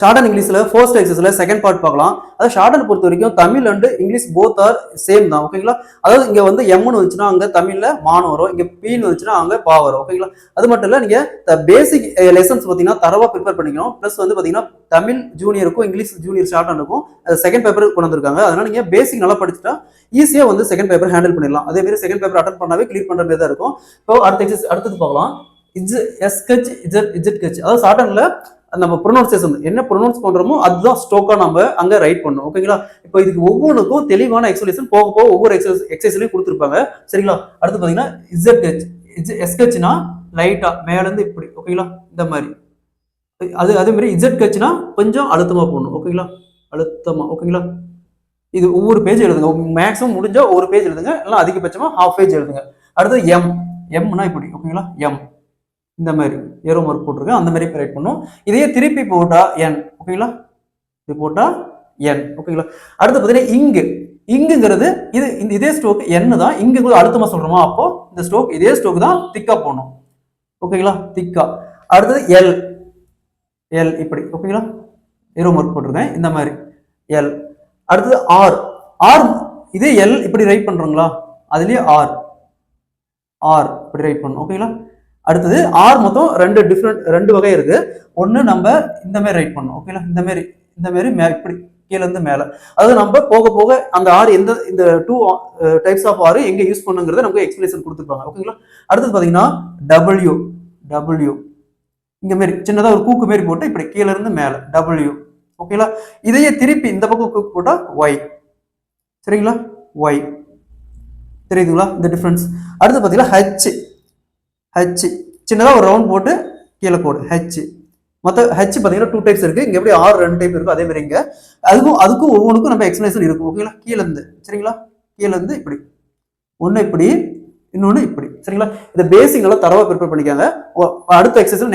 Short and இங்கிலீஷ்ல first எக்ஸசைஸ்ல second part பார்க்கலாம். அதாவது ஷார்ட் அண்ட் பொறுத்த வரைக்கும் Tamil and English both are same தான். ஓகேங்களா? அதாவது இங்க வந்து எம்னு வந்துச்சுன்னா அங்க தமிழ்ல மான் வரும், இங்க பீன்னு வந்துச்சுன்னா அங்க பா வரும். ஓகேங்களா? அது மட்டும் இல்ல, நீங்க பேசிக் லெசன்ஸ் பாத்தீங்கன்னா தரவா ப்ரிப்பேர் பண்ணிக்கணும். பிளஸ் வந்து பாத்தீங்கன்னா தமிழ் ஜூனியருக்கும் இங்கிலீஷ் ஜூனியர் ஷார்ட் அண்டுக்கும் செகண்ட் பேப்பர் கொண்டு வந்திருக்காங்க. அதனால நீங்க பேசிக் நல்லா படிச்சுட்டா ஈஸியா வந்து செகண்ட் பேப்பர் ஹேண்டில் பண்ணிடலாம். அதே மாதிரி செகண்ட் பேப்பர் அட்டன் பண்ணாவே கிளியர் பண்ற மாதிரி தான் இருக்கும். இப்போ அடுத்தது பார்க்கலாம். அதாவது ஷார்ட் அண்ட்ல நம்ம ப்ரொனவுன்சியேஷன் என்ன ப்ரொனவுன்ஸ் பண்றோமோ அதுதான் ஸ்டோக்கா நம்ம அங்க ரைட் பண்ணணும். ஓகேங்களா? இப்போ இதுக்கு ஒவ்வொன்றுக்கும் தெளிவான எக்ஸ்பிளேஷன் போக போக ஒவ்வொரு எக்ஸசைஸ்லயும் கொடுத்துருப்பாங்க. சரிங்களா? அடுத்து பாத்தீங்கன்னா எஸ்கெச்னா லைட்டா மேல இருந்து இப்படி. ஓகேங்களா? இந்த மாதிரி. அதே மாதிரி இசட்கெச்னா கொஞ்சம் அழுத்தமா போடணும். ஓகேங்களா? அழுத்தமா. ஓகேங்களா? இது ஒவ்வொரு பேஜ் எழுதுங்க. மேக்ஸிமம் முடிஞ்சா ஒரு பேஜ் எழுதுங்க, இல்லை அதிகபட்சமா ஹாஃப் பேஜ் எழுதுங்க. அடுத்து எம்னா இப்படி. ஓகேங்களா? எம் இந்த மாதிரி ஏரோ மார்க் போட்டிருக்கேன், அந்த மாதிரி ரைட் பண்ணும். இதையே திருப்பி போட்டா என். ஓகேங்களா? இப்படி போட்டா என். ஓகேங்களா? அடுத்து பார்த்தீங்கன்னா இங்குங்கிறது இது இதே ஸ்ட்ரோக் என்ன தான் இங்கு அழுத்தமா சொல்றோமா, அப்போ இந்த ஸ்ட்ரோக் இதே ஸ்ட்ரோக் தான் திக்கா போடணும். ஓகேங்களா? திக்கா. அடுத்தது எல் இப்படி. ஓகேங்களா? ஏரோ மார்க் போட்டிருக்கேன், இந்த மாதிரி எல். அடுத்தது ஆர் இதே எல் இப்படி ரைட் பண்றோங்களா, அதுலயே ஆர் இப்படி ரைட் பண்ணணும். ஓகேங்களா? அடுத்தது ஆர் மொத்தம் ரெண்டு வகை இருக்கு. ஒன்னு நம்ம இந்த மாதிரி ரைட் பண்ணணும். ஓகேங்களா? இந்த மாதிரி இப்படி கீழ இருந்து மேல. அதாவது நம்ம போக போக அந்த ஆர் இந்த 2 டைப்ஸ் ஆஃப் ஆர் எங்க யூஸ் பண்ணுங்கிறத நமக்கு எக்ஸ்பிளேஷன் கொடுத்துருப்பாங்க. ஓகேங்களா? அடுத்தது பாத்தீங்கன்னா டபிள்யூ இங்க மாதிரி சின்னதா ஒரு கூக்கு மாதிரி போட்டு இப்படி கீழ இருந்து மேல டபிள்யூ. ஓகேங்களா? இதையே திருப்பி இந்த பக்கம் கூக்கு போட்டா ஒய். சரிங்களா? ஒய். தெரியுதுங்களா இந்த டிஃபரன்ஸ்? அடுத்து பாத்தீங்கன்னா ஹச் சின்னதா ஒரு ரவுண்ட் போட்டு கீழே போடு ஹச். மொத்த ஹச் பாத்தீங்கன்னா 2 டைப்ஸ் இருக்கு. இங்க எப்படி 2 டைப் இருக்கு, அதே மாதிரி இங்க அதுக்கும் ஒவ்வொன்றுக்கும் நம்ம எக்ஸ்பிளேஷன் இருக்கும். ஓகேங்களா? கீழ இருந்து. சரிங்களா? கீழ இருந்து இப்படி ஒண்ணு இப்படி, இன்னொன்னு இப்படி. சரிங்களா? இந்த பேசிக் நல்லா தரவா ப்ரிப்பேர் பண்ணிக்காங்க. அடுத்த எக்ஸசைஸ்